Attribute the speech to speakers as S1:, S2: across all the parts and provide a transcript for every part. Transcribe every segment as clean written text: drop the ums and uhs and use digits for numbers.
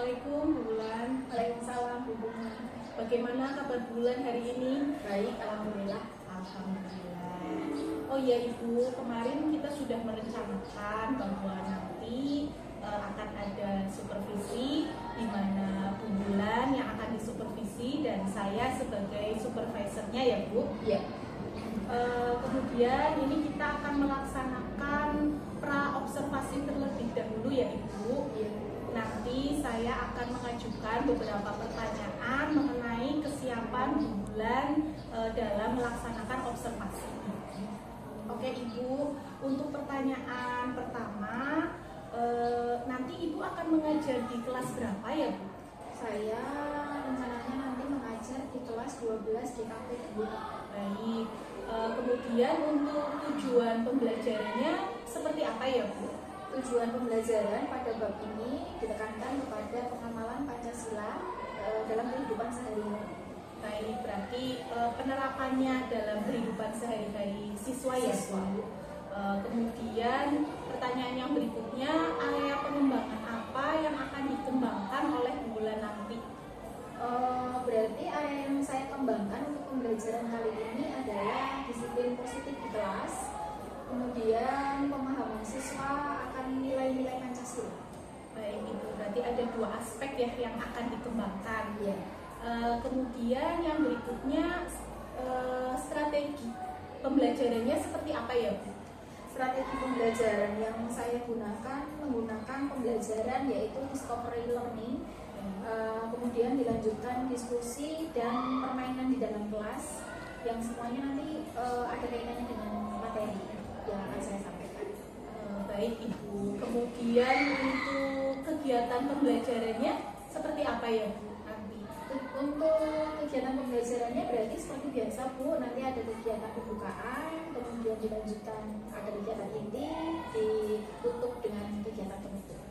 S1: Assalamualaikum Bu Bulan.
S2: Waalaikumsalam Bu Bunga.
S1: Bagaimana kabar Bu Bulan hari ini?
S2: Baik, alhamdulillah.
S1: Alhamdulillah. Oh iya Ibu, kemarin kita sudah merencanakan bahwa nanti akan ada supervisi di mana Bu Bulan yang akan disupervisi dan saya sebagai supervisornya ya Bu.
S2: Iya.
S1: Kemudian ini kita akan melaksanakan pra-observasi terlebih dahulu ya Ibu.
S2: Iya.
S1: Nanti saya akan mengajukan beberapa pertanyaan mengenai kesiapan Bu Bulan dalam melaksanakan observasi. Oke Ibu, untuk pertanyaan pertama, nanti Ibu akan mengajar di kelas berapa ya Bu?
S2: Saya rencananya nanti mengajar di kelas 12 DKP Bu.
S1: Baik, kemudian untuk tujuan pembelajarannya seperti apa ya Bu?
S2: Tujuan pembelajaran pada bab ini ditekankan kepada pengamalan Pancasila dalam kehidupan sehari-hari.
S1: Baik, berarti penerapannya dalam kehidupan sehari-hari siswa ya Bu. Kemudian pertanyaan yang berikutnya, area pengembangan apa yang akan dikembangkan oleh Bu Bulan nanti?
S2: Berarti area yang saya kembangkan untuk pembelajaran kali ini adalah disiplin positif di kelas, kemudian pemahaman siswa akan nilai-nilai Pancasila.
S1: Baik Ibu, berarti ada dua aspek ya yang akan dikembangkan.
S2: Ya.
S1: Kemudian yang berikutnya strategi pembelajarannya seperti apa ya Bu?
S2: Strategi pembelajaran yang saya menggunakan pembelajaran yaitu discovery learning, kemudian dilanjutkan diskusi dan permainan di dalam kelas yang semuanya nanti ada kaitannya dengan materi yang akan saya sampaikan.
S1: Baik Ibu, kemudian untuk kegiatan pembelajarannya seperti apa ya Bu nanti?
S2: Untuk kegiatan pembelajarannya berarti seperti biasa Bu, nanti ada kegiatan pembukaan, kemudian dilanjutkan ada kegiatan inti, ditutup dengan kegiatan penutup.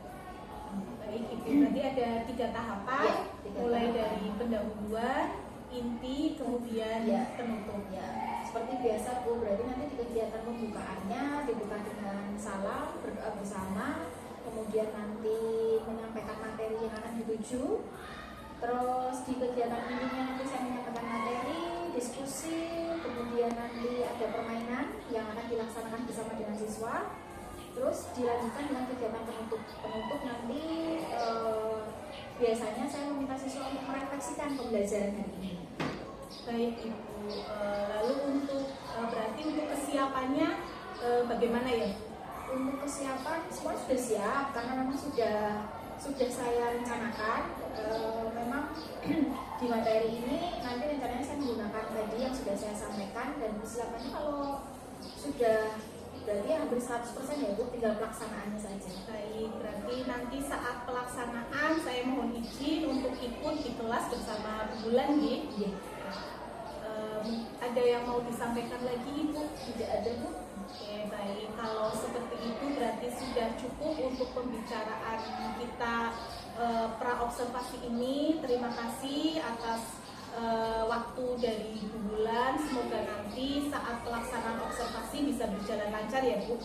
S1: Baik Ibu, berarti ada 3 tahapan,
S2: Ya,
S1: mulai dari pendahuluan, inti, kemudian
S2: penutup. Ya, seperti biasa Bu, berarti nanti di kegiatan pembukaannya dibuka dengan salam, berdoa bersama, kemudian nanti menyampaikan materi yang akan dituju. Terus di kegiatan intinya nanti saya menyampaikan materi, diskusi, kemudian nanti ada permainan yang akan dilaksanakan bersama dengan siswa. Terus dilanjutkan dengan kegiatan penutup. Penutup nanti biasanya saya meminta siswa untuk merefleksikan pembelajaran hari ini.
S1: Baik Ibu, lalu untuk berarti untuk kesiapannya bagaimana ya?
S2: Untuk kesiapan semua sudah siap karena memang sudah saya rencanakan. Memang di materi ini nanti rencananya saya menggunakan tadi yang sudah saya sampaikan, dan persiapannya kalau sudah berarti hampir 100% ya Bu, tinggal pelaksanaannya saja.
S1: Baik, berarti nanti saat pelaksanaan saya mohon izin untuk ikut di kelas bersama Bu Bulan ya. Ada yang mau disampaikan lagi Ibu?
S2: Tidak ada Bu.
S1: Oke, baik. Kalau seperti itu berarti sudah cukup untuk pembicaraan kita pra-observasi ini. Terima kasih atas waktu dari Bu Bulan. Semoga nanti saat pelaksanaan observasi bisa berjalan lancar ya Bu.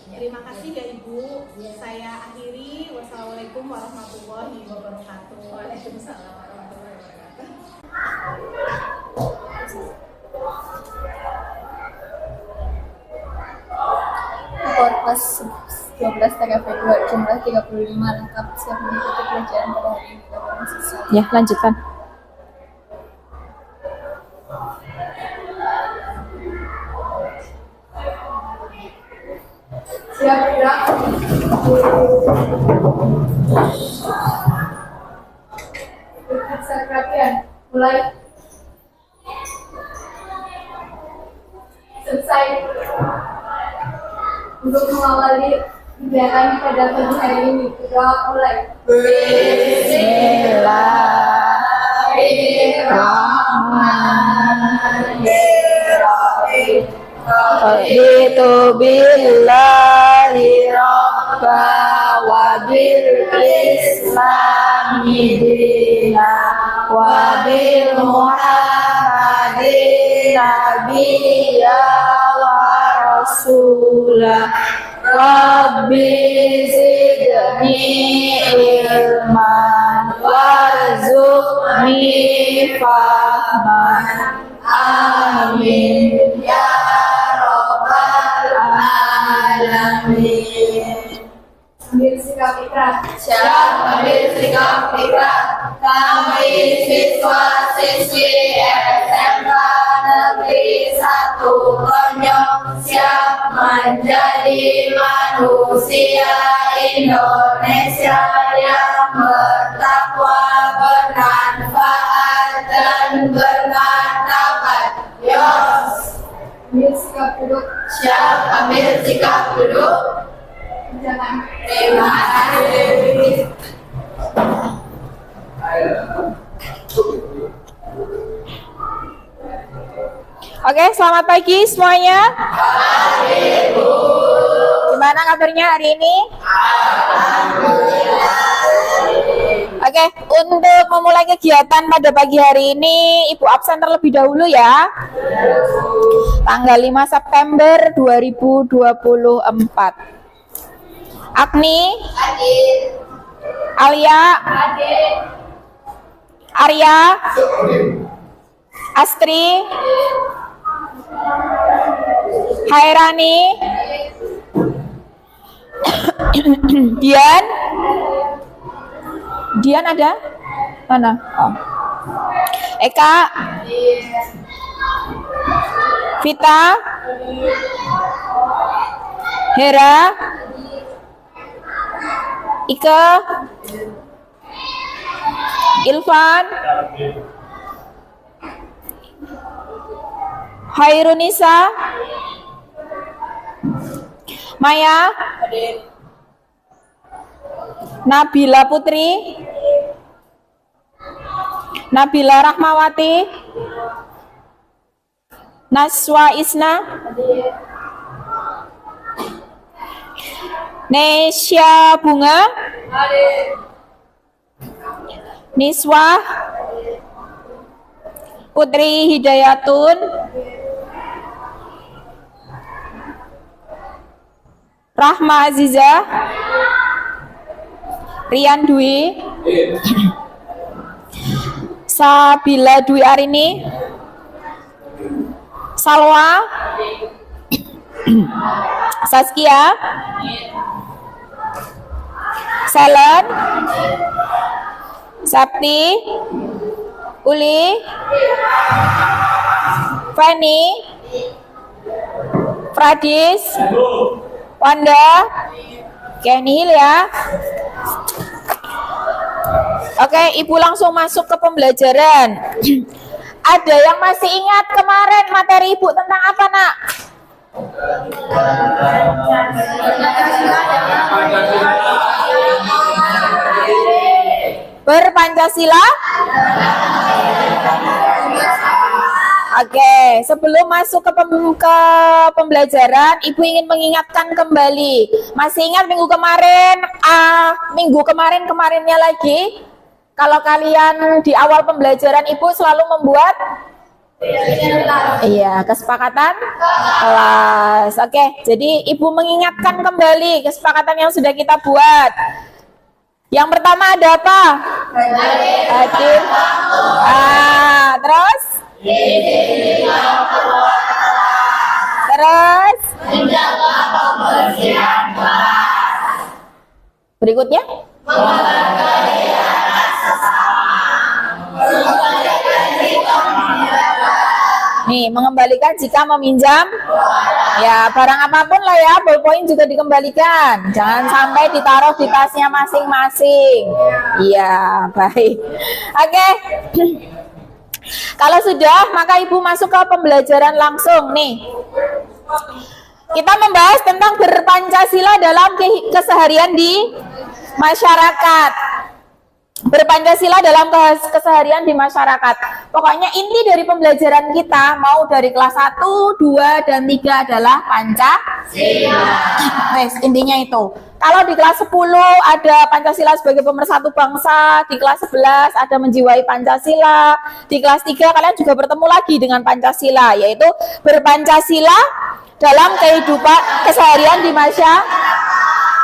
S1: Terima kasih ya Ibu. Saya akhiri. Wassalamualaikum warahmatullahi wabarakatuh.
S2: Waalaikumsalam warahmatullahi wabarakatuh.
S3: Kelas 12 TKP 2 jumlah 35 lengkap siap mengikuti pelajaran pada hari ini.
S4: Ya, lanjutkan.
S3: Siap gerak. Pusat perhatian. Mulai. Selesai. Untuk mengawali kegiatan pada pagi hari ini, berdoa mulai.
S4: Bismillahirrahmanirrahim. Raditu billahi rabba wa bil islami dina wa bil muhammadin nabiyya wa rasulah. Rabbi zidni ilman warzuqni fahman. Amin ya rabbal alamin.
S3: Ambil sikap ikhlas.
S4: Siap ambil sikap ikhlas. Kami siswa-siswi SMK Negeri 1 Konyong siap menjadi manusia Indonesia yang bertakwa, bermanfaat dan bermartabat. Yos.
S3: Ambil sikap duduk.
S4: Siap ambil sikap duduk.
S3: Jangan.
S4: Terima kasih.
S5: Oke, selamat pagi semuanya. Gimana kabarnya hari ini? Oke, untuk memulai kegiatan pada pagi hari ini, Ibu absen terlebih dahulu ya. Tanggal 5 September 2024. Agni, Alia, Arya, Astri, Hairani, Dian ada? Mana? Oh. Eka, Vita, Hera, Ika, Ilvan, Hairunisa, Maya, Nabila Putri, Nabila Rahmawati, Naswa Isna, Nesya Bunga, Niswa, Putri Hidayatun, Rahma Aziza, Rian Dwi, Sabila Dwi Arini, Salwa, Saskia, Selen, Sapti, Uli, Fanny, Fradis, Wanda, Kenil ya. Oke, Ibu langsung masuk ke pembelajaran. Ada yang masih ingat kemarin materi Ibu tentang apa, Nak? Berpancasila? Oke, sebelum masuk ke pembelajaran, Ibu ingin mengingatkan kembali. Masih ingat minggu kemarinnya lagi? Kalau kalian di awal pembelajaran Ibu selalu membuat kesepakatan kelas. Oke, jadi Ibu mengingatkan kembali kesepakatan yang sudah kita buat. Yang pertama ada apa? Hadir. Terus? Terus?
S4: Menjaga kebersihan kelas.
S5: Berikutnya?
S4: Menghargai anak sesama.
S5: Nih, mengembalikan jika meminjam. Ya, barang apapun lah ya, ballpoint juga dikembalikan. Jangan sampai ditaruh di tasnya masing-masing. Iya, baik. Oke. Kalau sudah, maka Ibu masuk ke pembelajaran langsung nih. Kita membahas tentang berpancasila dalam keseharian di masyarakat. Berpancasila dalam keseharian di masyarakat. Pokoknya inti dari pembelajaran kita mau dari kelas 1, 2, dan 3 adalah Pancasila. Wes, intinya itu. Kalau di kelas 10 ada Pancasila sebagai pemersatu bangsa, di kelas 11 ada menjiwai Pancasila, di kelas 3 kalian juga bertemu lagi dengan Pancasila, yaitu berpancasila dalam kehidupan keseharian di masyarakat.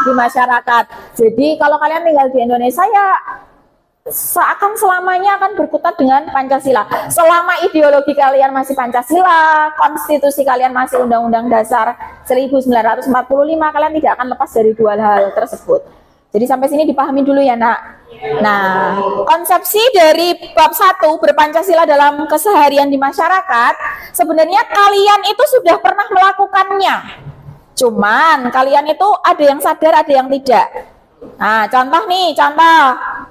S5: di masyarakat. Jadi kalau kalian tinggal di Indonesia ya seakan selamanya akan berkutat dengan Pancasila. Selama ideologi kalian masih Pancasila, konstitusi kalian masih Undang-Undang Dasar 1945, kalian tidak akan lepas dari dua hal tersebut. Jadi sampai sini dipahami dulu ya nak. Nah, konsepsi dari bab 1 berpancasila dalam keseharian di masyarakat, sebenarnya kalian itu sudah pernah melakukannya. Cuman kalian itu ada yang sadar, ada yang tidak. Nah, contoh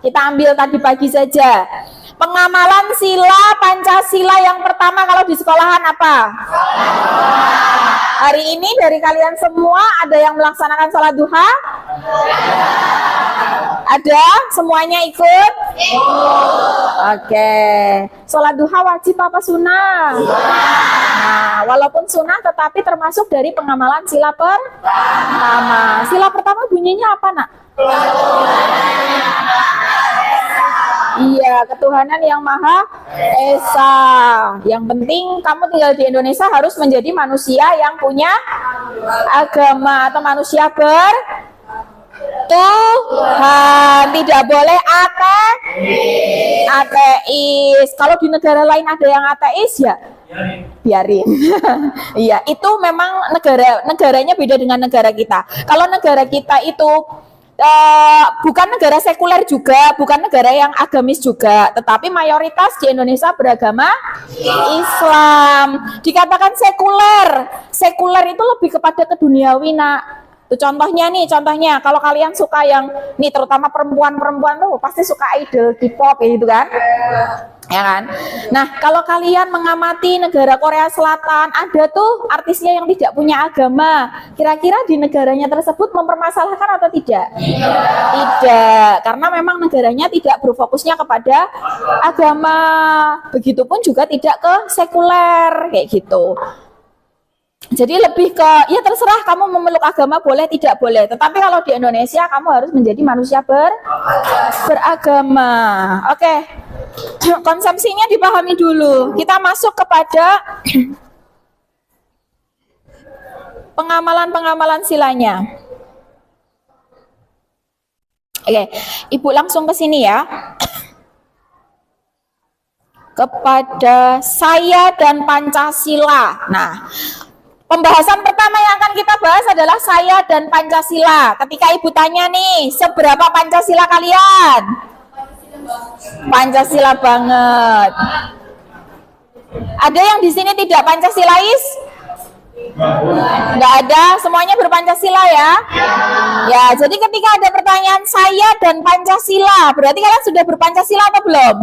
S5: kita ambil tadi pagi saja. Pengamalan sila Pancasila yang pertama kalau di sekolahan apa? Hari ini dari kalian semua ada yang melaksanakan sholat duha? Ada? Semuanya ikut? Oke. Sholat duha wajib apa sunnah? Nah, walaupun sunnah tetapi termasuk dari pengamalan sila pertama. Sila pertama bunyinya apa nak? Iya, ketuhanan yang Maha Esa. Yang penting kamu tinggal di Indonesia harus menjadi manusia yang punya agama atau manusia Tuhan, tidak boleh ateis. Kalau di negara lain ada yang ateis ya biarin. Iya, itu memang negaranya beda dengan negara kita. Kalau negara kita itu bukan negara sekuler juga, bukan negara yang agamis juga, tetapi mayoritas di Indonesia beragama Islam. Dikatakan sekuler itu lebih kepada keduniawi nak. Tuh contohnya kalau kalian suka yang nih, terutama perempuan tuh pasti suka idol K-pop ya gitu kan. Ya kan? Nah, kalau kalian mengamati negara Korea Selatan, ada tuh artisnya yang tidak punya agama. Kira-kira di negaranya tersebut mempermasalahkan atau tidak? Tidak, karena memang negaranya tidak berfokusnya kepada agama. Begitupun juga tidak ke sekuler kayak gitu. Jadi lebih ke ya terserah kamu memeluk agama boleh tidak boleh. Tetapi kalau di Indonesia kamu harus menjadi manusia beragama. Oke. Konsepsinya dipahami dulu. Kita masuk kepada pengamalan silanya. Oke, Ibu langsung ke sini ya. Kepada saya dan Pancasila. Nah, pembahasan pertama yang akan kita bahas adalah saya dan Pancasila. Ketika Ibu tanya nih, seberapa Pancasila kalian? Pancasila banget. Ada yang di sini tidak Pancasilais? Enggak ada, semuanya berpancasila ya? Ya, jadi ketika ada pertanyaan saya dan Pancasila, berarti kalian sudah berpancasila atau belum?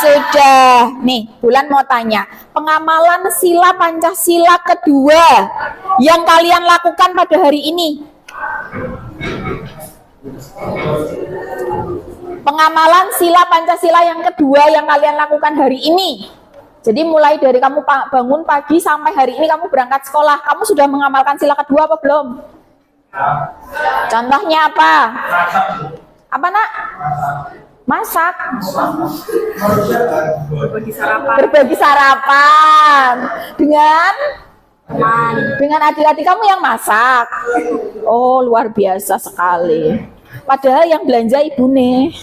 S5: Sudah. Nih, Bulan mau tanya, pengamalan sila Pancasila kedua yang kalian lakukan pada hari ini? Pengamalan sila Pancasila yang kedua yang kalian lakukan hari ini. Jadi mulai dari kamu bangun pagi sampai hari ini kamu berangkat sekolah, kamu sudah mengamalkan sila kedua apa belum? Contohnya apa? Apa nak? Masak. Berbagi sarapan. Dengan adik-adik kamu yang masak. Oh, luar biasa sekali. Padahal yang belanja ibu nih.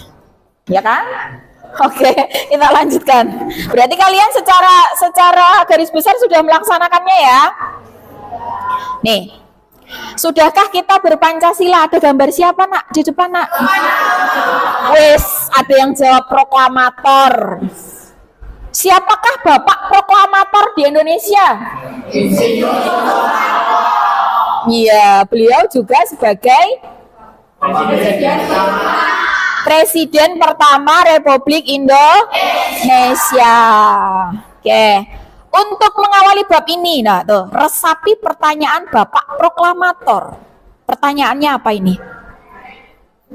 S5: Ya kan? Oke, kita lanjutkan. Berarti kalian secara garis besar sudah melaksanakannya ya. Nih, sudahkah kita berpancasila? Ada gambar siapa nak di depan nak? Wes, ada yang jawab proklamator. Siapakah bapak proklamator di Indonesia? Iya, beliau juga sebagai Presiden pertama Republik Indonesia. Oke. Untuk mengawali bab ini, nah tuh, resapi pertanyaan Bapak Proklamator. Pertanyaannya apa ini?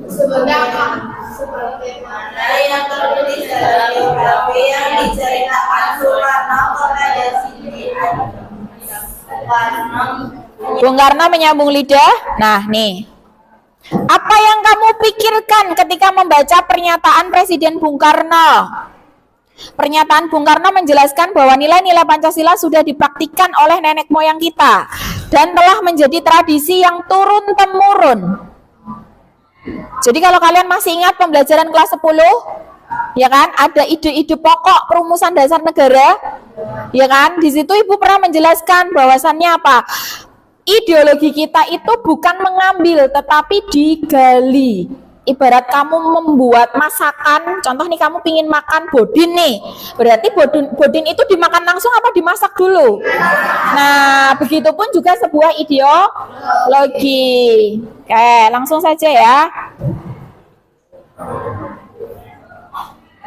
S4: Sebagaimana yang tertulis dalam biografi yang diceritakan Soekarno kepada Cindy
S5: Bung Karno menyambung lidah. Nah, nih. Apa yang kamu pikirkan ketika membaca pernyataan Presiden Bung Karno? Pernyataan Bung Karno menjelaskan bahwa nilai-nilai Pancasila sudah dipraktikkan oleh nenek moyang kita. dan telah menjadi tradisi yang turun-temurun. Jadi kalau kalian masih ingat pembelajaran kelas 10, ya kan, ada ide-ide pokok perumusan dasar negara, ya kan, di situ Ibu pernah menjelaskan bahwasannya apa? Ideologi kita itu bukan mengambil, tetapi digali. Ibarat kamu membuat masakan, contoh nih kamu pingin makan bodin nih, berarti bodin itu dimakan langsung apa dimasak dulu? Nah, begitupun juga sebuah ideologi. Oke, langsung saja ya.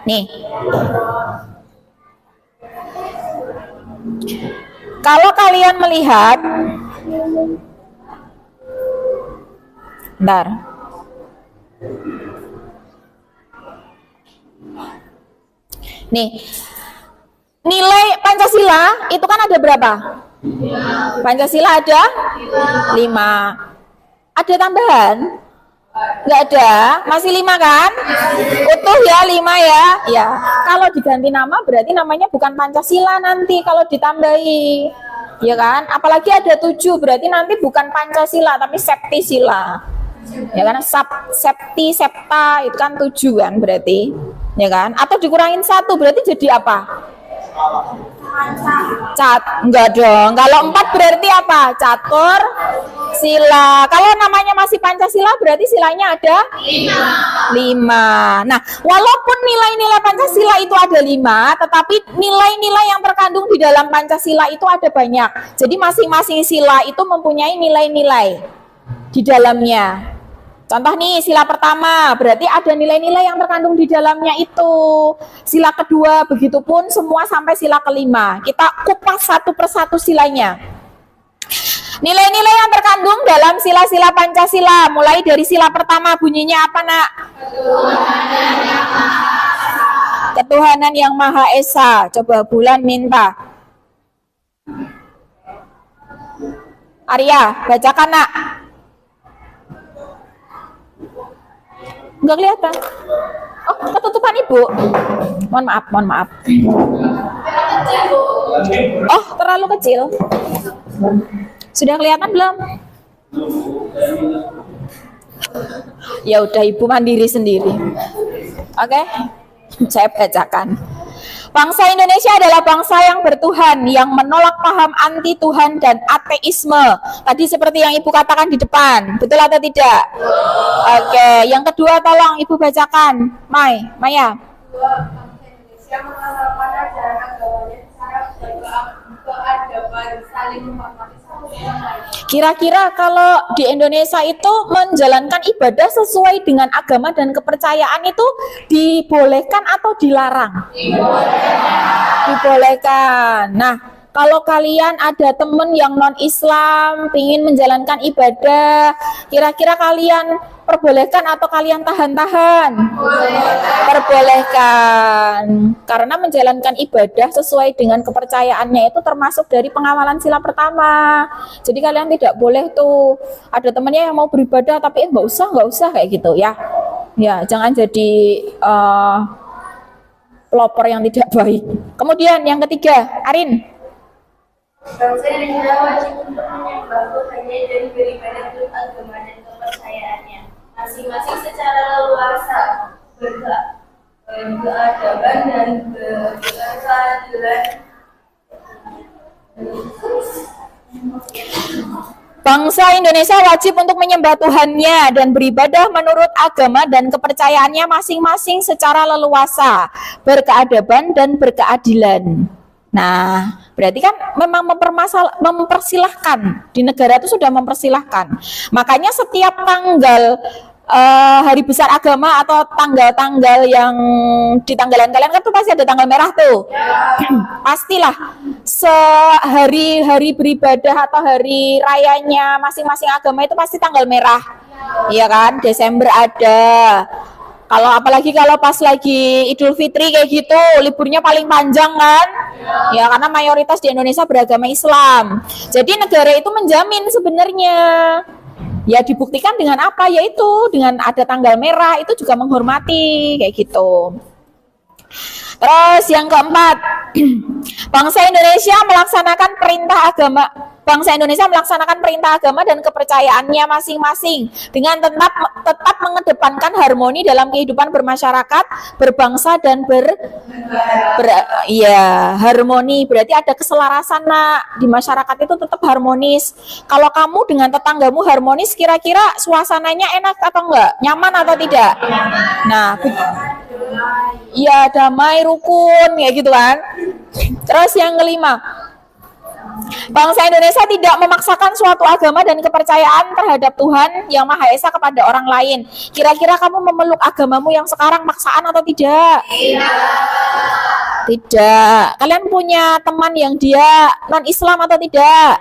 S5: Nih, kalau kalian melihat, bentar. Nih, nilai Pancasila itu kan ada berapa? Pancasila ada 5. Ada tambahan? Nggak ada, masih 5 kan? Utuh ya 5 ya. Ya, kalau diganti nama berarti namanya bukan Pancasila nanti kalau ditambahi. Ya kan? Apalagi ada 7 berarti nanti bukan Pancasila tapi Septisila. Ya kan? Septi, septa itu kan 7 kan berarti. Ya kan? Atau dikurangin 1 berarti jadi apa? Enggak dong. Kalau 4 berarti apa? Catur sila. Kalau namanya masih Pancasila berarti silanya ada 5. Nah, walaupun nilai-nilai Pancasila itu ada 5, tetapi nilai-nilai yang terkandung di dalam Pancasila itu ada banyak. Jadi masing-masing sila itu mempunyai nilai-nilai di dalamnya. Contoh nih, sila pertama berarti ada nilai-nilai yang terkandung di dalamnya itu. Sila kedua, begitupun semua sampai sila kelima. Kita kupas satu persatu silanya. Nilai-nilai yang terkandung dalam sila-sila Pancasila, mulai dari sila pertama bunyinya apa, Nak? Ketuhanan yang Maha Esa. Coba Bulan minta. Arya, bacakan, Nak. Enggak kelihatan. Oh, ketutupan Ibu. Mohon maaf. Oh, terlalu kecil. Sudah kelihatan belum? Ya udah, Ibu mandiri sendiri. Oke? Saya bacakan. Bangsa Indonesia adalah bangsa yang bertuhan, yang menolak paham anti Tuhan dan ateisme. Tadi seperti yang Ibu katakan di depan, betul atau tidak? Oke, yang kedua tolong Ibu bacakan. Maya.
S4: Indonesia mengamalkan ajaran agamanya secara berkeadaban, saling menghormati satu sama lain.
S5: Kira-kira kalau di Indonesia itu menjalankan ibadah sesuai dengan agama dan kepercayaan itu dibolehkan atau dilarang? Dibolehkan. Nah, kalau kalian ada temen yang non-Islam ingin menjalankan ibadah, kira-kira kalian perbolehkan atau kalian tahan-tahan? Perbolehkan. Karena menjalankan ibadah sesuai dengan kepercayaannya itu termasuk dari pengawalan sila pertama. Jadi kalian tidak boleh tuh ada temennya yang mau beribadah tapi nggak usah kayak gitu ya. Ya, jangan jadi pelopor yang tidak baik. Kemudian yang ketiga, Arin.
S4: Bangsa Indonesia wajib untuk menyembah Tuhannya dan beribadah menurut agama dan kepercayaannya masing-masing secara leluasa, berkeadaban dan berkeadilan.
S5: Bangsa Indonesia wajib untuk menyembah Tuhannya dan beribadah menurut agama dan kepercayaannya masing-masing secara leluasa, berkeadaban dan berkeadilan. Nah, berarti kan memang mempersilahkan, di negara itu sudah mempersilahkan. Makanya setiap tanggal hari besar agama atau tanggal-tanggal yang di tanggalan kalian kan tuh pasti ada tanggal merah tuh. Pastilah sehari-hari beribadah atau hari rayanya masing-masing agama itu pasti tanggal merah. Iya kan? Desember ada. Kalau apalagi kalau pas lagi Idul Fitri kayak gitu, liburnya paling panjang kan? Ya, karena mayoritas di Indonesia beragama Islam. Jadi negara itu menjamin sebenarnya. Ya dibuktikan dengan apa? Yaitu dengan ada tanggal merah itu juga menghormati kayak gitu. Terus yang keempat, bangsa Indonesia melaksanakan perintah agama dan kepercayaannya masing-masing dengan tetap mengedepankan harmoni dalam kehidupan bermasyarakat, berbangsa dan harmoni. Berarti ada keselarasan, Nak. Di masyarakat itu tetap harmonis. Kalau kamu dengan tetanggamu harmonis, kira-kira suasananya enak atau enggak? Nyaman atau tidak? Nah, iya, damai, rukun, ya gitu kan. Terus yang kelima, bangsa Indonesia tidak memaksakan suatu agama dan kepercayaan terhadap Tuhan Yang Maha Esa kepada orang lain. Kira-kira kamu memeluk agamamu yang sekarang maksaan atau tidak? Tidak. Kalian punya teman yang dia non-Islam atau tidak?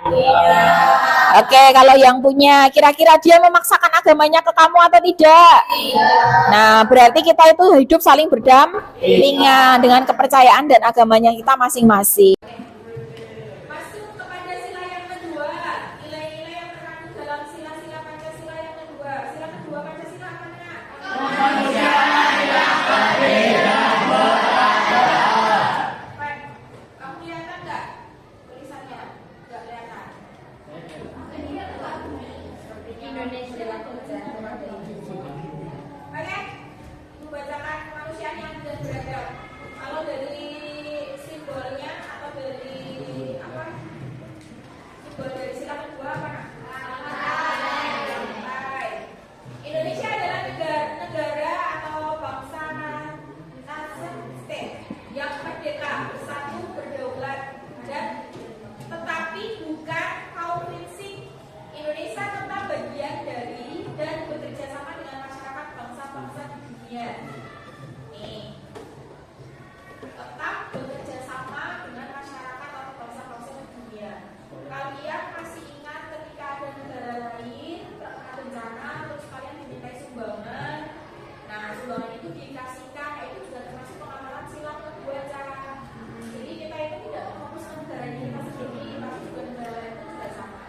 S5: Oke, kalau yang punya, kira-kira dia memaksakan agamanya ke kamu atau tidak? Nah, berarti kita itu hidup saling berdampingan dengan kepercayaan dan agamanya kita masing-masing.
S1: Masuk kepada sila yang kedua, nilai-nilai yang terkandung dalam sila-sila Pancasila yang kedua. Sila kedua Pancasila apa, Nak? Kamu kelihatan nggak tulisannya? Nggak kelihatan. Oke, Ibu bacakan kemanusiaan yang adil dan beradab. Kalau dari simbolnya atau dari apa? Simbol dari sila kedua apa, Nak? Lantai. Indonesia adalah negara atau bangsa nation state yang merdeka, bersatu, berdaulat, dan tetapi bukan provinsi. Indonesia tetap bagian dari dan bekerja sama dengan masyarakat bangsa-bangsa di dunia. Nih, tetap bekerja sama dengan masyarakat atau bangsa-bangsa di dunia. Kalian masih ingat ketika ada negara lain terkena bencana, terus kalian dimintai sumbangan. Nah, sumbangan itu dikasihkan, itu juga termasuk pengamalan sila kedua cara. Jadi kita itu tidak fokus ke negara kita sendiri, tapi juga negara lain itu juga sama.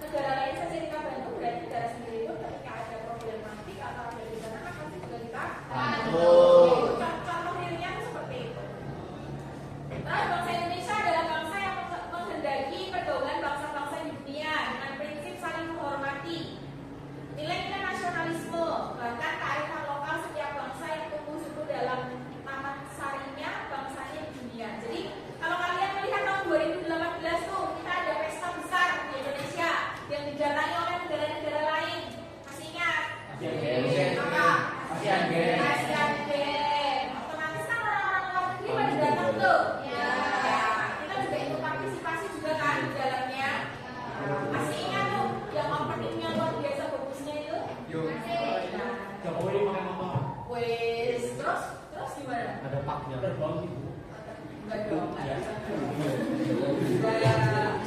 S1: Negara lain saja kita bantu, berarti negara sendiri itu ketika ada problematik atau ada bencana, pasti juga kita bantu. Contoh realnya itu seperti itu. Terus bangsa Indonesia adalah bangsa yang menghendaki pergaulan bangsa-bangsa di dunia dengan prinsip saling menghormati, nilai-nilai nasionalisme, bahkan kearifan lokal setiap bangsa yang tumbuh subur dalam taman sarinya bangsanya di dunia. Jadi kalau kalian melihat tahun 2018 tuh kita ada pesta besar di Indonesia yang didatangi oleh negara-negara lain. Masih ingat? Apa? Asian Games. Otomatis kan orang-orang luar negeri pada datang tuh. Ya. Kita juga ikut partisipasi juga kan di dalamnya. Masih ingat tuh yang openingnya luar biasa bagusnya itu?
S6: Jokowi pakai motor.
S1: Wes, terus gimana?
S6: Ada paknya. Terbang gitu.
S1: Enggak dong, enggak bisa.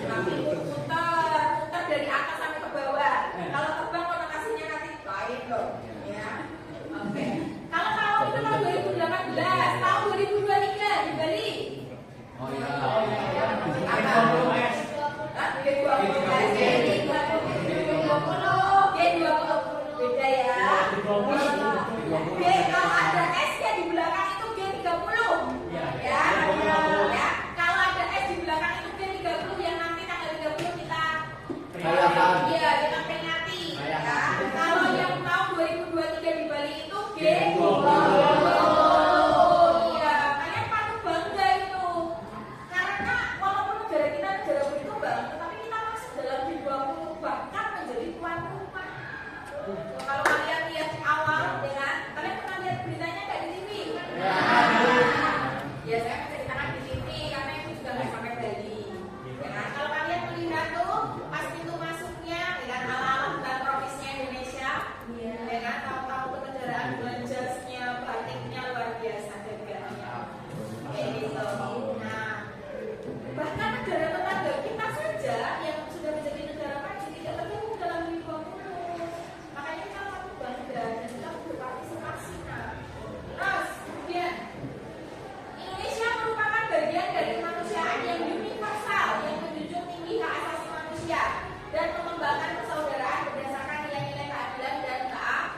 S1: Kami putar dari atas sampai ke bawah. Kalau terbang konotasinya nanti lain dong, ya. Oke. Kalau itu tahun 2018, tahun 2023 di Bali.
S6: Oh iya.
S1: Apa? G20. Beda ya. G kalau ada S-nya di belakang itu G30. Ya. Kalau ada S di belakang itu G30 yang nanti tanggal 30 kita kita peringati. Ya. Kalau yang tahun 2023 di Bali itu G20. Iya, kalian patut bangga itu. Karena walaupun negara kita negara berkembang, tetapi kita masuk dalam G20 bahkan menjadi tuan rumah. Kalau kalian lihat di awal, ya kan? Kalian pernah lihat beritanya nggak di TV? Ya, saya menceritakan di TV karena itu juga nggak sampai Bali. Ya kan? Kalau kalian melihat tuh pas pintu masuknya, ya kan ala-ala bukan provinsinya Indonesia, ya kan? Tahu-tahu kenegaraan dengan jasnya, batiknya luar biasa gagahnya. Kayak gitu. Nah, bahkan negara tetangga kita saja yang sudah menjadi negara maju tidak tergabung dalam G20. Makanya kita patut bangga dan kita berpartisipasi. Nah, terus kemudian Indonesia merupakan bagian dari kemanusiaan yang universal yang menjunjung tinggi hak asasi manusia dan mengembangkan persaudaraan berdasarkan nilai-nilai keadilan dan keadilan.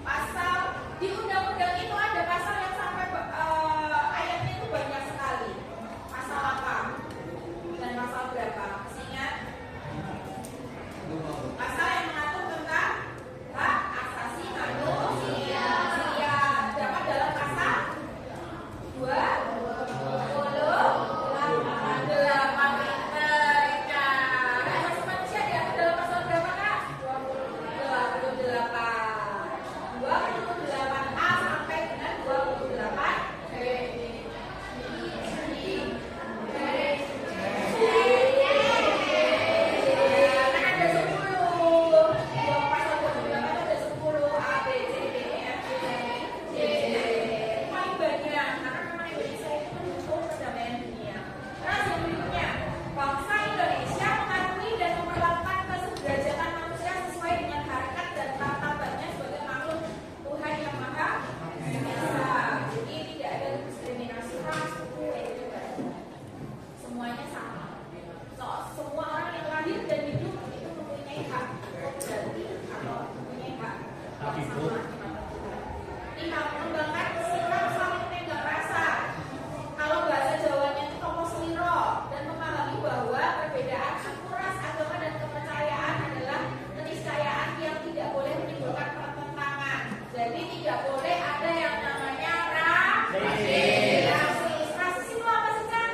S5: Pasal di undang-undang itu ada pasal yang sampai ayatnya itu banyak sekali. Pasal apa? Dan pasal berapa? Masih ingat? Pasal yang mengatur tentang hak asasi manusia. Dapat dalam pasal 28 mereka. Hak asasi manusia diatur dalam pasal berapa, Kak? 28A sampai dengan 28B. Kan ada 10. Pasal 28 ada 10 A, B, C, D, E, F, G, H, I, J. Paling banyak karena memang Indonesia itu mendukung perdamaian dunia. Terus yang berikutnya, bangsa Indonesia mengakui dan memperlakukan kesederajatan manusia sesuai dengan hakikat dan martabatnya sebagai makhluk Tuhan yang Maha Esa. Jadi tidak ada diskriminasi ras, suku, itu semuanya sama. Semua orang yang lahir dan hidup itu mempunyai hak berarti atau mempunyai hak yang sama. Ini mengembangkan sikap saling menegak rasa. Kalau bahasa Jawanya itu tomo seliro dan memahami bahwa perbedaan suku, ras, agama dan kepercayaan adalah keniscayaan yang tidak boleh menimbulkan pertentangan. Jadi tidak boleh ada yang namanya rasis. Rasis itu apa sih, Chan?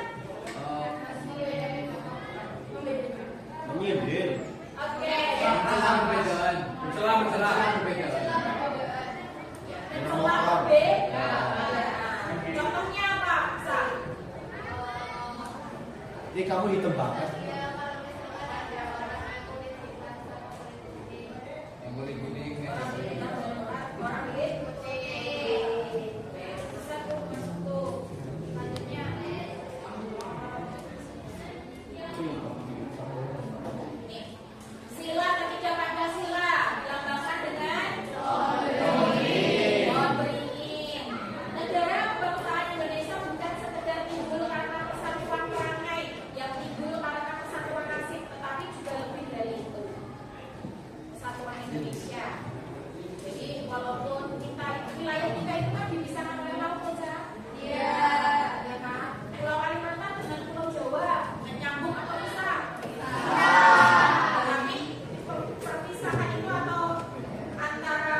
S6: Menyindir.
S5: Oke.
S6: Salah perbedaan. Salah perbedaan.
S5: Dan salah perbedaan. Contohnya apa? Sa?
S6: Jadi kamu hitam banget. Yang guling-guling.
S5: Orang lihat satu masuk selanjutnya nih, sila ketiga Pancasila dilambangkan dengan pohon beringin. Negara kebangsaan Indonesia bukan sekedar timbul karena kesatuan perangai yang timbul karena kesatuan nasib, tetapi juga lebih dari itu, kesatuan Indonesia. Jadi walaupun kita wilayah kita itu kan dipisahkan oleh laut saja, iya, ya kan? Pulau Kalimantan dengan Pulau Jawa menyambung atau pisah? Tapi perpisahan itu atau antara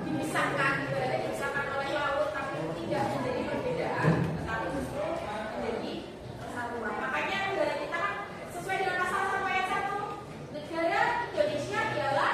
S5: dipisahkan, ibaratnya dipisahkan oleh laut, tapi tidak menjadi perbedaan, tetapi justru menjadi persatuan. Makanya negara kita kan sesuai dengan pasal 1 ayat 1, negara Indonesia ialah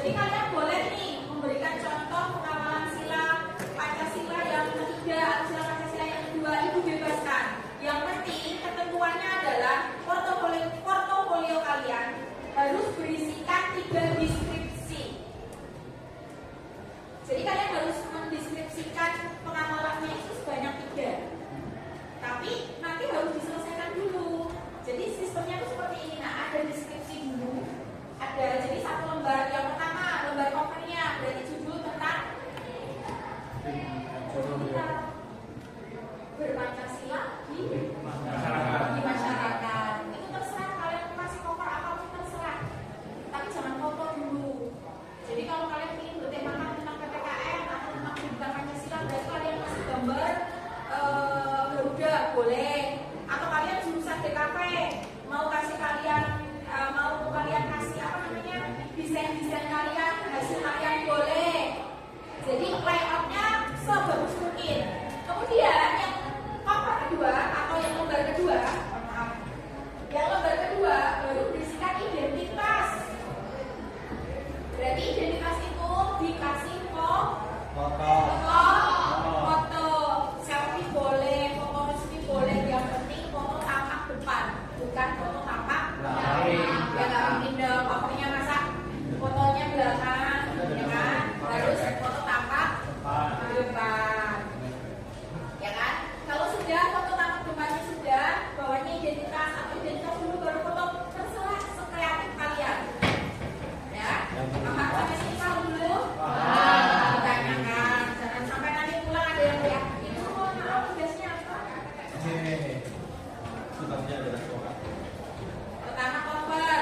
S5: Jadi kalian boleh nih memberikan contoh pengawalan sila Pancasila yang ketiga atau sila Pancasila yang kedua, ibu bebaskan. Yang penting ketentuannya adalah portofolio kalian harus berisikan 3 deskripsi. Jadi kalian harus mendeskripsikan pengamalannya itu sebanyak 3. Tapi nanti harus diselesaikan dulu. Jadi sistemnya itu seperti ini. Nah, ada deskripsi dulu. Ada jadi satu lembar. Yang pertama lembar covernya berarti judul tentang berpancasila di masyarakat. Itu terserah kalian kasih cover apa pun terserah. Tapi jangan foto dulu. Jadi kalau kalian ingin bertemakan tentang PPKN atau tentang kehidupan Pancasila, berarti kalian kasih gambar Garuda boleh. Atau kalian jurusan DKP mau kasih kalian mau kalian kasih apa namanya desain kalian, hasil kalian boleh. Jadi layoutnya sebagus mungkin. Kemudian yang cover kedua atau yang lembar kedua, yang lembar kedua baru berisikan identitas. Berarti identitas itu dikasih foto, selfie boleh, foto resmi boleh, yang penting foto tampak depan, bukan foto tampak belakang. Ya nggak mungkin dong, covernya masa fotonya belakang, ya kan? Harus foto tampak depan, ya kan? Kalau sudah foto tampak depannya sudah, bawahnya identitas atau identitas dulu baru foto, terserah sekreatif kalian. Ya, paham sampai sini paham dulu? Ditanyakan, jangan sampai nanti pulang ada yang ya, itu mohon maaf tugasnya apa? Pertama cover,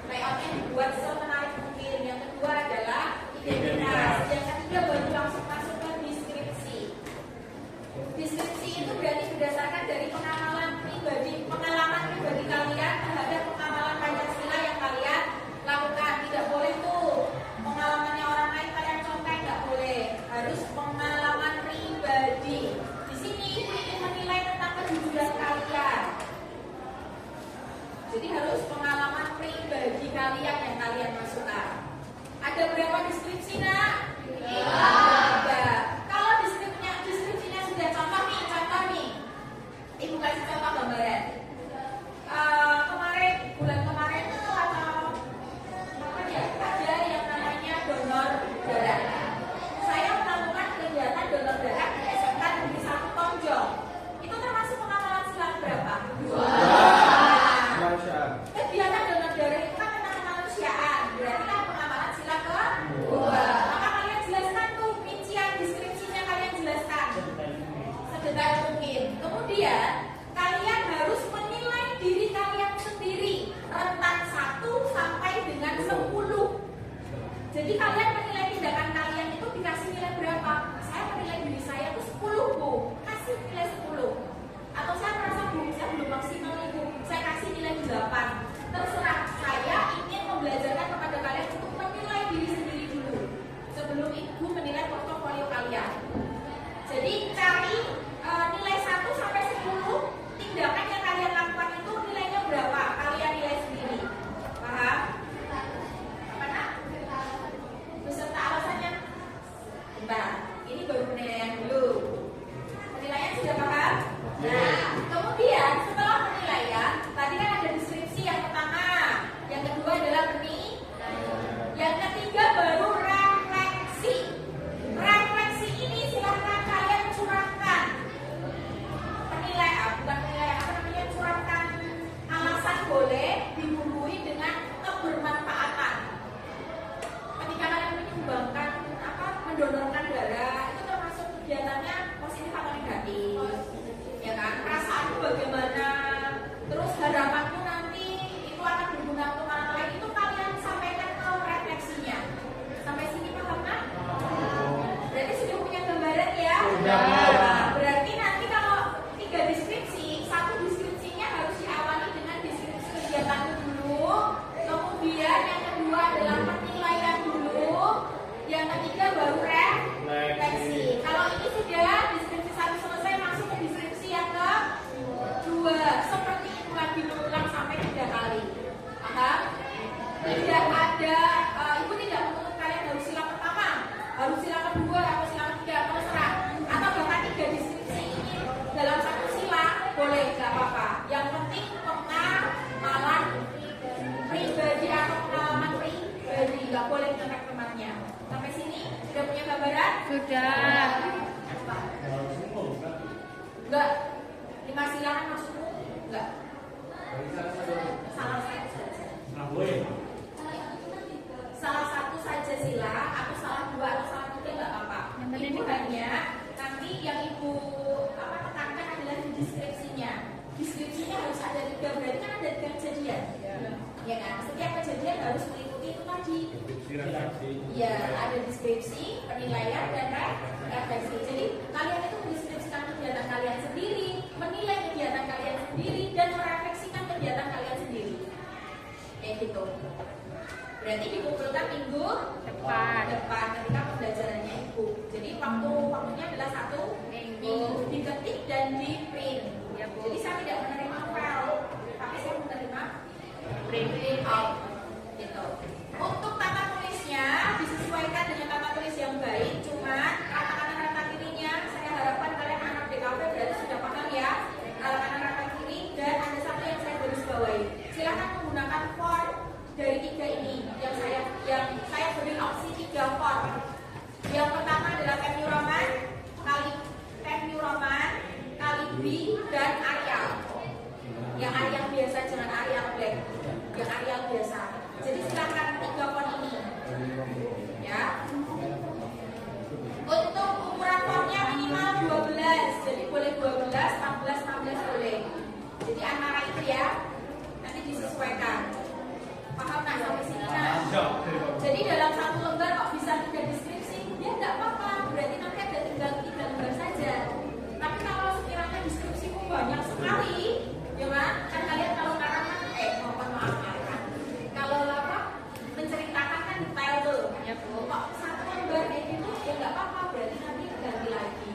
S5: layoutnya dibuat semenarik mungkin. Yang kedua adalah identitas. Yang ketiga baru langsung masuk ke deskripsi. Deskripsi itu berarti berdasarkan dari pengalaman pribadi kalian terhadap pengamalan Pancasila yang kalian lakukan. Tidak boleh tuh pengalamannya orang lain kalian contek, nggak boleh. Harus pengalaman pribadi. Di sini ingin menilai tentang kejujuran kalian. Jadi harus pengalaman pribadi kalian yang kalian masukkan. Ada berapa deskripsi nak? Ada. Kalau deskripsinya sudah contoh nih. Ibu kasih contoh gambaran. Bulan kemarin itu atau apa ya? Ada yang namanya donor darah. Saya melakukan kegiatan donor darah di SMK Negeri 1 Tonjong. Itu termasuk pengamalan sila berapa? 2. Kegiatan donor darah itu kan tentang kemanusiaan, berarti kan pengamalan sila kedua. Maka kalian jelaskan tuh rincian deskripsinya, kalian jelaskan sedetail mungkin. Kemudian kalian harus menilai diri kalian sendiri rentang 1 sampai dengan 10. Jadi kalian menilai tindakan kalian itu dikasih nilai berapa? Saya menilai diri saya itu 10 Bu, kasih nilai 10. Atau saya merasa Bu, saya belum maksimal nih Bu, saya kasih nilai 8. Terserah, saya ingin membelajarkan kepada kalian untuk menilai diri sendiri dulu sebelum Ibu menilai portofolio kalian. Jadi cari nilai 1 sampai 10, tindakan yang kalian lakukan itu nilainya berapa? Kalian nilai sendiri. Paham? Apa nak? Beserta alasannya? Bentar, ini baru penilaian dulu. Penilaian sudah paham? Nah, kemudian setelah penilaian, tadi kan ada deskripsi yang pertama, yang kedua adalah yang ketiga baru refleksi. Refleksi ini silahkan kalian curahkan curahkan alasan boleh, dibumbui dengan kebermanfaatan. Ketika kalian menyumbangkan mendonorkan darah, itu termasuk kegiatannya positif atau negatif, ya kan? Perasaanmu bagaimana, terus harapanmu nanti itu akan berguna untuk orang lain, itu kalian sampaikan ke refleksinya. Sampai sini paham kan? Berarti sudah punya gambaran ya? Nah, berarti nanti kalau 3 deskripsi, 1 deskripsinya harus diawali dengan deskripsi kegiatanmu dulu, kemudian yang kedua adalah penilaian dulu, yang ketiga baru refleksi. Kalau ini sudah deskripsi 1 selesai, masuk ke deskripsi yang kedua. Seperti itu lagi berulang sampai 3 kali. Paham? Tidak ada, Ibu tidak menuntut boleh kontak temannya. Sampai sini sudah punya gambaran?
S3: Sudah.
S5: Enggak. 5 sila kan maksudmu? Enggak. Salah satu saja. Salah satu saja sila, atau salah 2 atau salah 3 enggak apa-apa. Ibu hanya nanti yang ibu tekankan adalah di deskripsinya. Deskripsinya harus ada 3, berarti kan ada 3 kejadian. Ya kan? Setiap kejadian harus mengikuti itu tadi. Ya, ada deskripsi, penilaian, dan refleksi. Jadi kalian itu mendeskripsikan kegiatan kalian sendiri, menilai kegiatan kalian sendiri, dan merefleksikan kegiatan kalian sendiri. Kayak gitu. Berarti dikumpulkan minggu depan ketika pembelajarannya ibu. Jadi waktunya adalah 1 minggu, diketik dan di print. Jadi saya tidak menerima file, tapi saya menerima print out. Gitu. Untuk tata tulisnya disesuaikan dengan tata tulis yang baik. Cuman kata-kata kirinya saya harapkan kalian anak DKV berarti sudah paham ya. Kata-kata kiri dan ada satu yang saya garis bawahi. Silakan menggunakan font dari 3 ini yang saya beri opsi 3 font. Yang pertama adalah Times New Roman, Calibri, dan Arial. Yang Arial biasa, jangan Arial Black. Yang Arial biasa. Jadi silakan 3 font ini. Ya. Untuk ukuran fontnya minimal 12. Jadi boleh 12, 14, 16 boleh. Jadi antara itu ya. Nanti disesuaikan. Paham nak sampai sini nak? Jadi dalam 1 lembar kok bisa 3 deskripsi? Ya enggak apa-apa. Berarti nanti ada tinggal 3 lembar saja. Tapi kalau sekiranya deskripsimu banyak sekali, ya kan kalian kalau karangan mohon maaf kan. Kalau menceritakan kan detail tuh. Ya Bu. Kok 1 lembar kayak gitu ya enggak apa-apa. Berarti nanti ganti lagi.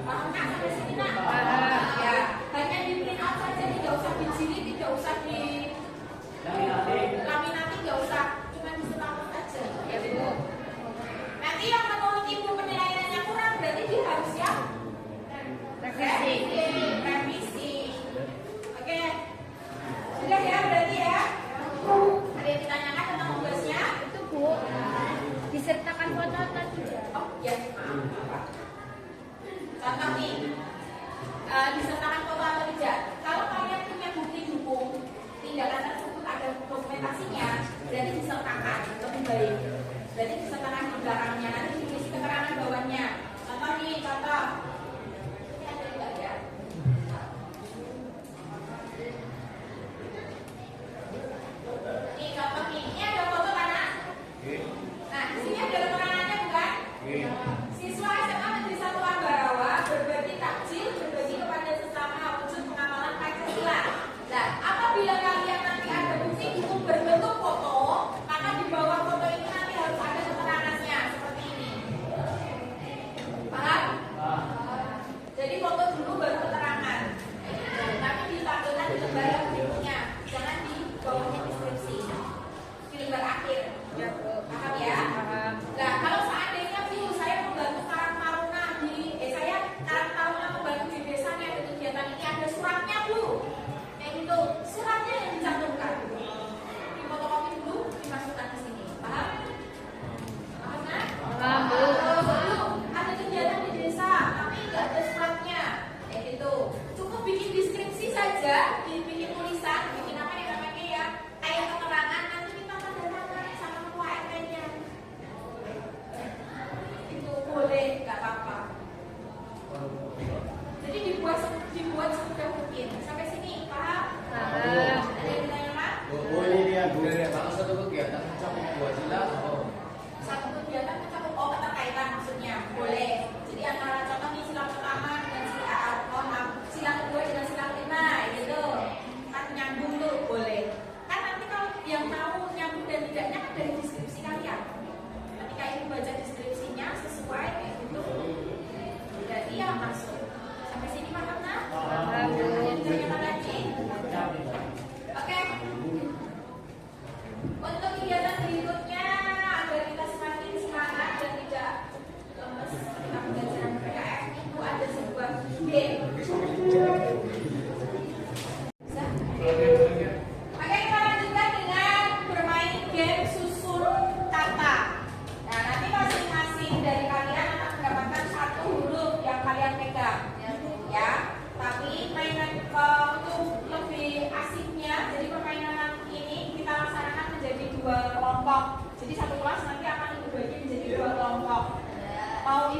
S5: Paham nak sampai sini nak? Ya. Hanya di print out saja, tidak usah dijilid, tidak usah di laminati, nggak usah, cuma diselamut aja ya Bu. Nanti yang menurut ibu penilaiannya kurang berarti dia harus ya revisi. Oke, sudah ya berarti ya. Ada yang ditanyakan tentang tugasnya?
S3: Itu Bu, disertakan foto atau tidak?
S5: Oh ya, contoh nih, disertakan foto atau tidak? Kalau kalian punya bukti dukung tindakan tersebut ada dokumentasinya, berarti disertakan lebih baik. Berarti disertakan di belakangnya, nanti ditulis keterangan bawahnya. Contoh nih, contoh. Ini ada enggak ya? Nih contoh nih, ini ada foto anak. Nah, di sini ada keterangannya bukan? Siswa SMA Negeri 1 Ambarawa berbagi takjil, berbagi kepada sesama wujud pengamalan Pancasila. Nah, apabila kalian nanti ada bukti hukum berbentuk foto, maka di bawah foto ini nanti harus ada keterangan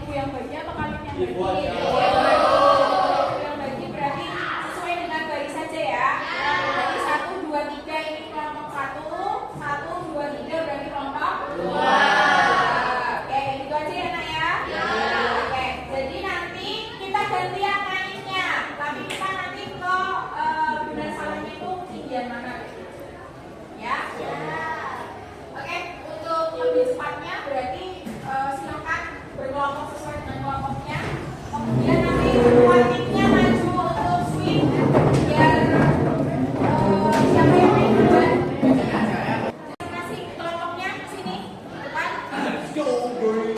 S5: ibu yang bagi atau kalian yang bagi?
S6: Ibu aja.
S5: Ibu yang bagi berarti sesuai dengan baris saja ya. Berarti 1, 2, 3 ini kelompok 1, 1, 2, 3 berarti kelompok 2. Oke, itu aja ya nak ya. Oke, jadi nanti kita ganti yang lainnya. Tapi kita nanti ke benar salahnya itu ketinggian mana? Ya. Oke, untuk lebih cepatnya berarti silakan berkelompok sesuai dengan kelompoknya. Kemudian nanti warningnya maju untuk swing biar siapa yang main duluan? Kasih kelompoknya ke sini depan. Kita swing dulu.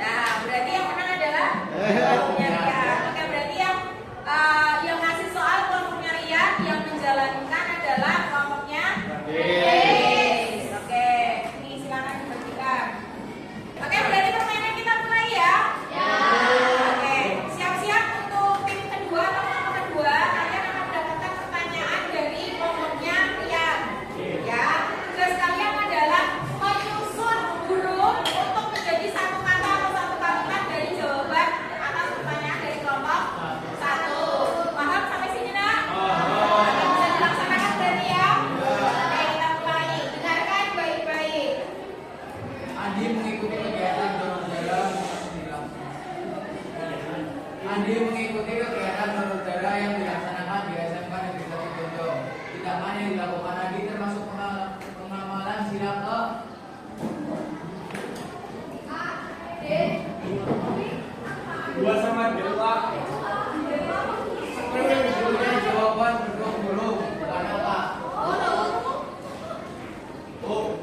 S5: Nah, berarti yang menang adalah kelompoknya Rian. Oke, berarti yang ngasih soal kelompoknya Rian, yang menjalankan adalah kelompoknya Grace. Oke, ini silakan dibagikan. Oke, berarti permainan kita mulai ya. Oke, siap-siap untuk tim kedua atau kelompok kedua. Kalian akan mendapatkan pertanyaan dari kelompoknya Rian. Ya, tugas kalian adalah menyusun huruf untuk menjadi satu kata atau satu kalimat dari jawaban atas pertanyaan dari kelompok 1. Paham sampai sini nak? Oke, bisa dilaksanakan berarti ya? Oke, kita mulai. Dengarkan baik-baik.
S6: Andi mengikuti kegiatan donor darah. Andi mengikuti kegiatan donor darah yang dilaksanakan di SMK Negeri 1 Gonjong. Tindakan yang dilakukan Andi termasuk pengamalan silang ke dua sama dua. Kemudian jawaban bergulung bukan apa? Oh.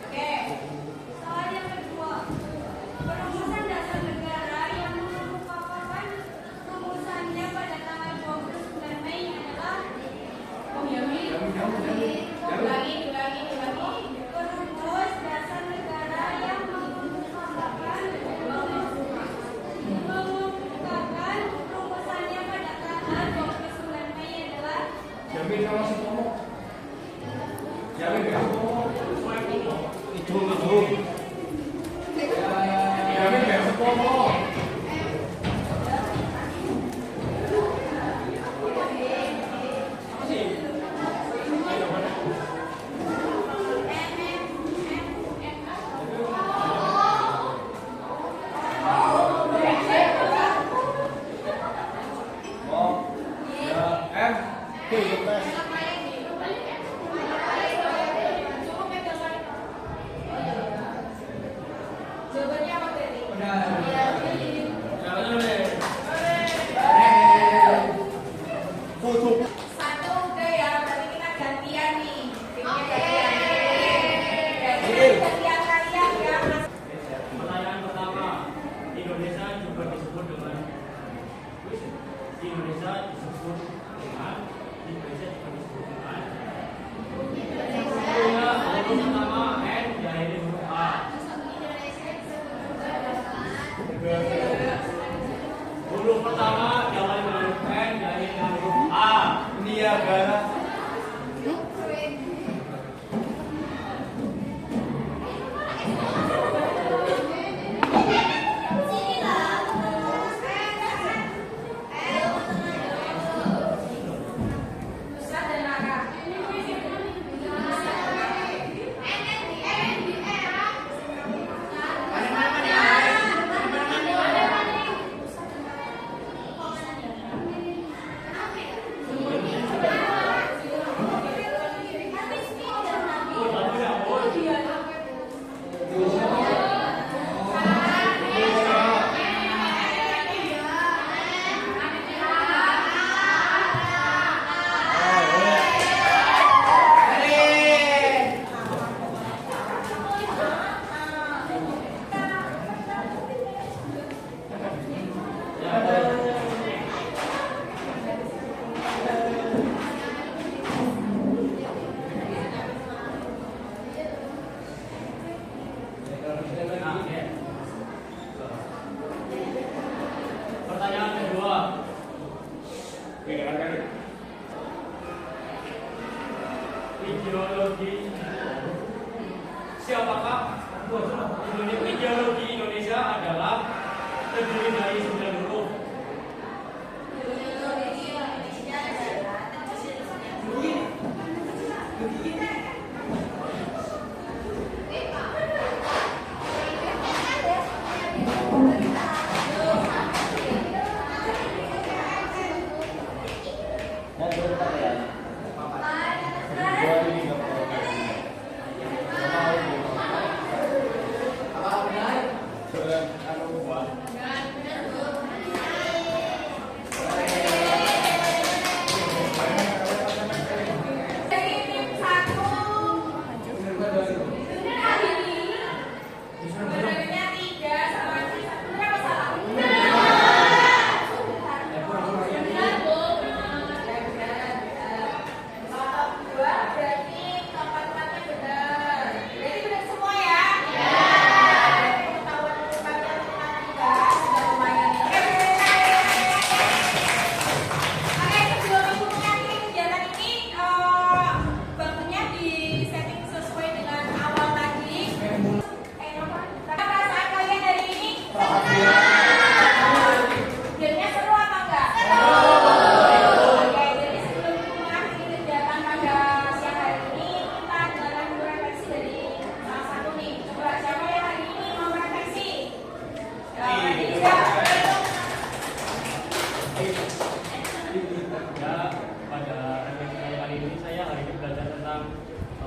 S5: Oke. Soal yang kedua. Perumusan dasar negara yang mengemukakan rumusannya pada tanggal 29 Mei adalah Diulangi. Perumus dasar negara yang mengemukakan rumusannya pada tanggal 29 Mei adalah
S6: Jamin sama si Tomo. Jamin sama Tomo. Itu. Jamin sama Tomo.
S5: jawabannya apa tadi? Satu udah ya, berarti kita gantian nih. Timnya gantian kalian ya.
S7: Pertanyaan pertama, Indonesia juga disebut dengan Indonesia juga disebut dengan huruf pertama N diakhiri huruf A. Huruf pertama diawali dengan huruf N diakhiri dengan huruf A.
S6: Niagara.
S5: Nusa dan Nara.
S7: Ideologi. Siapakah ideologi Indonesia adalah terdiri dari 9 huruf.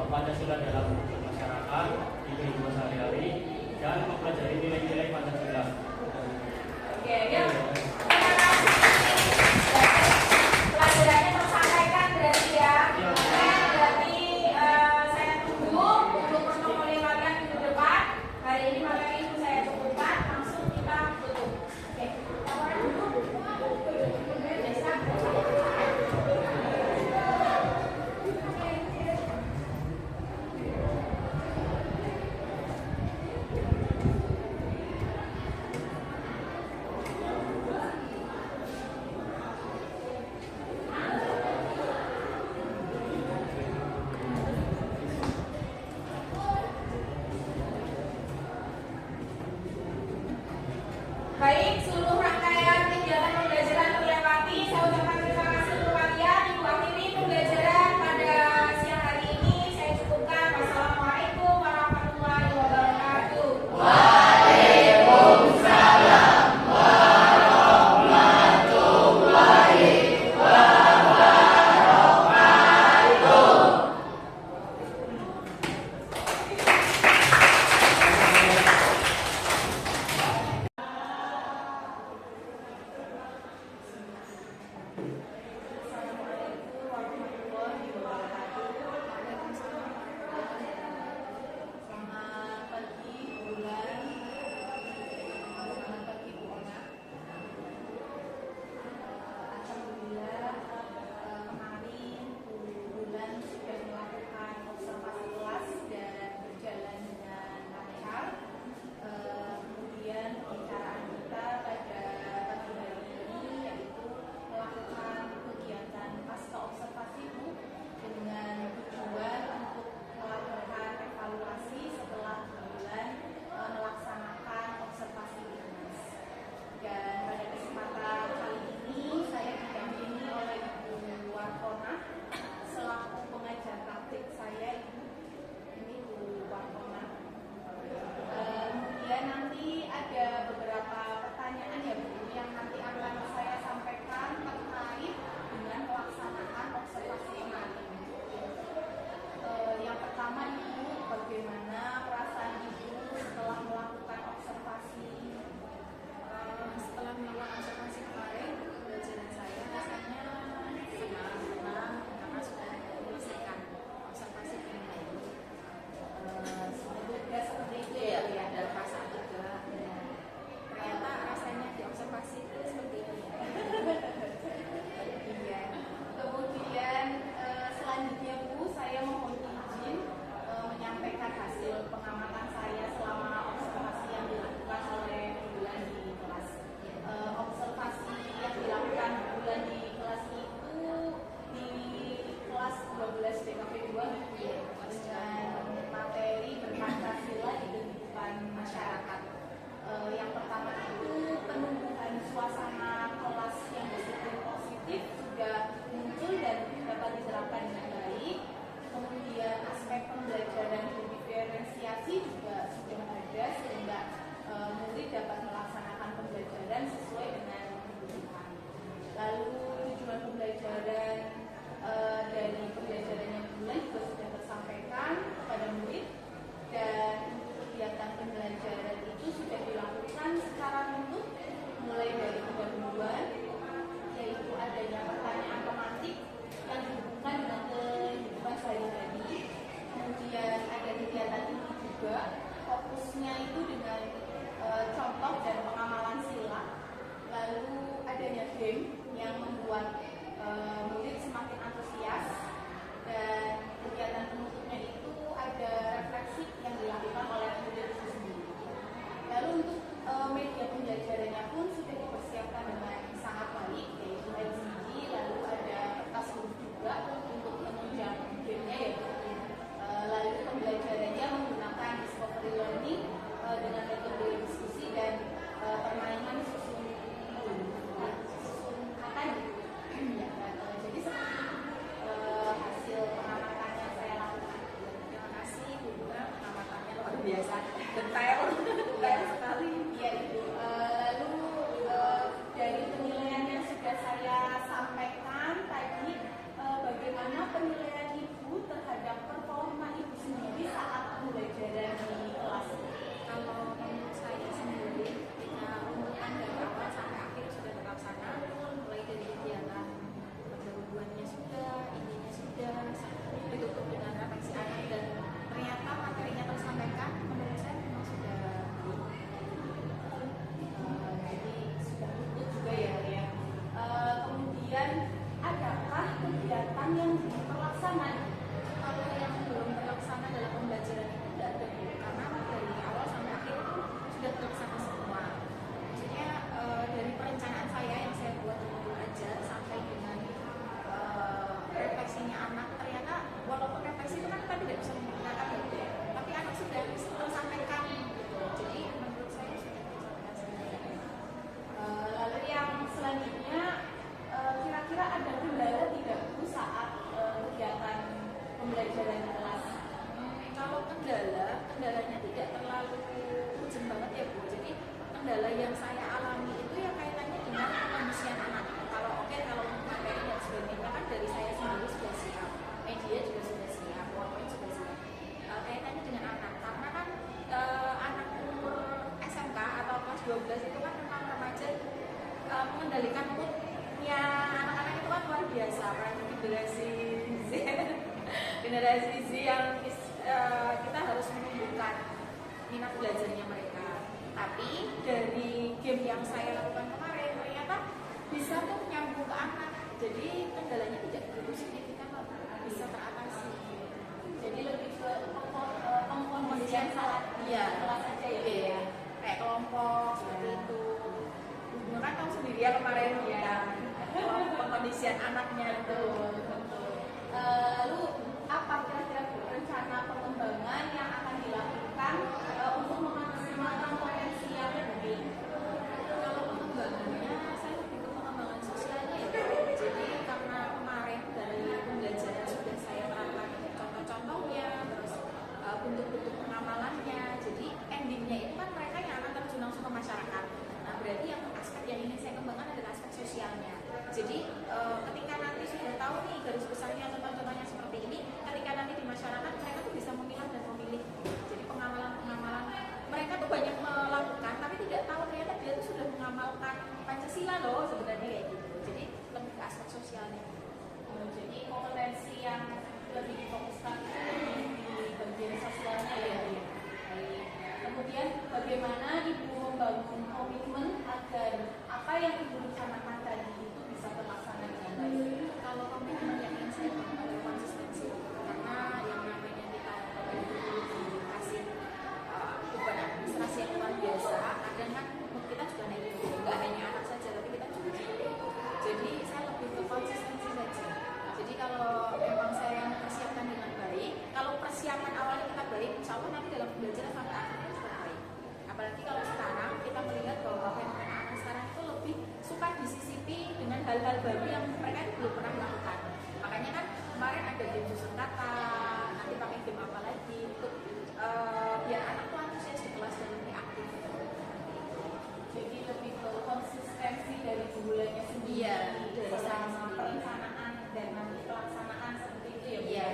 S7: Pancasila dalam masyarakat, di kehidupan sehari-hari, dan mempelajari nilai-nilai Pancasila.
S4: Oke, yuk. Pelajarannya tersampaikan berarti ya. Berarti saya tunggu untuk protokolnya kalian minggu depan. Hari ini materi itu saya cukupkan, langsung kita tutup. Oke, laporan dulu. Biasa. Baik, seluruh rangkaian kegiatan pembelajaran terlewati. Saya ucapkan terima kasih untuk kalian. Ibu akhiri pembelajaran pada siang hari ini. Saya cukupkan. Wassalamualaikum warahmatullahi wabarakatuh.
S1: Selamat pagi, Bulan. Selamat pagi, Bu Ona. Alhamdulillah, kemarin Bulan sudah melakukan observasi kelas dan berjalan dengan lancar. Kemudian pembicaraan kita pada pagi hari ini yaitu melakukan
S4: dari sisi yang kita harus menumbuhkan minat belajarnya mereka. Tapi dari game yang saya lakukan kemarin ternyata bisa tuh nyambung ke anak. Jadi kendalanya tidak begitu signifikan, bisa teratasi. Jadi lebih ke pengkondisian saat kelas aja ya. Kayak kelompok seperti itu. Ibu kan tahu sendiri ya kemarin ya pengkondisian anaknya itu. Lalu apa kira-kira rencana pengembangan yang akan dilakukan untuk memaksimalkan potensi yang lebih? Kalau pengembangannya saya lebih ke pengembangan sosialnya ya. Jadi karena kemarin dari pembelajaran sudah saya terapkan contoh-contohnya, terus bentuk-bentuk pengamalannya. Jadi endingnya itu kan mereka yang akan terjun langsung ke masyarakat. Nah berarti yang aspek yang ingin saya kembangkan adalah aspek sosialnya. Jadi ketika nanti sudah tahu nih garis besarnya contoh-contohnya seperti ini, ketika nanti di masyarakat mereka tuh bisa memilah dan memilih. Jadi pengamalan-pengamalan mereka tuh banyak melakukan tapi tidak tahu ternyata dia tuh sudah mengamalkan Pancasila loh sebenarnya kayak gitu. Jadi lebih ke aspek sosialnya. Jadi kompetensi yang lebih difokuskan di bagian sosialnya ya. Kemudian bagaimana Ibu membangun komitmen agar apa yang Ibu rencanakan tadi itu bisa terlaksana dengan baik. Kalau komitmen yang ingin saya bangun adalah konsistensi, karena yang namanya kita dikasih beban administrasi yang luar biasa, kadang kan kita juga naik turun, nggak hanya anak saja, tapi kita juga naik. Jadi saya lebih ke konsistensi saja. Jadi kalau memang saya mempersiapkan dengan baik, kalau persiapan awalnya kita baik, insya Allah nanti dalam pembelajaran sampai akhirnya juga baik. Apalagi kalau sekarang kita melihat bahwa fenomena anak sekarang itu lebih suka disisipi dengan hal-hal baru yang mereka belum pernah lakukan. Makanya kan kemarin ada game susun kata, nanti pakai game apa lagi untuk biar anak tuh antusias di kelas dan lebih aktif. Jadi lebih ke konsistensi dari bulannya sendiri, dari sama perencanaan dan nanti pelaksanaan seperti itu ya. Iya.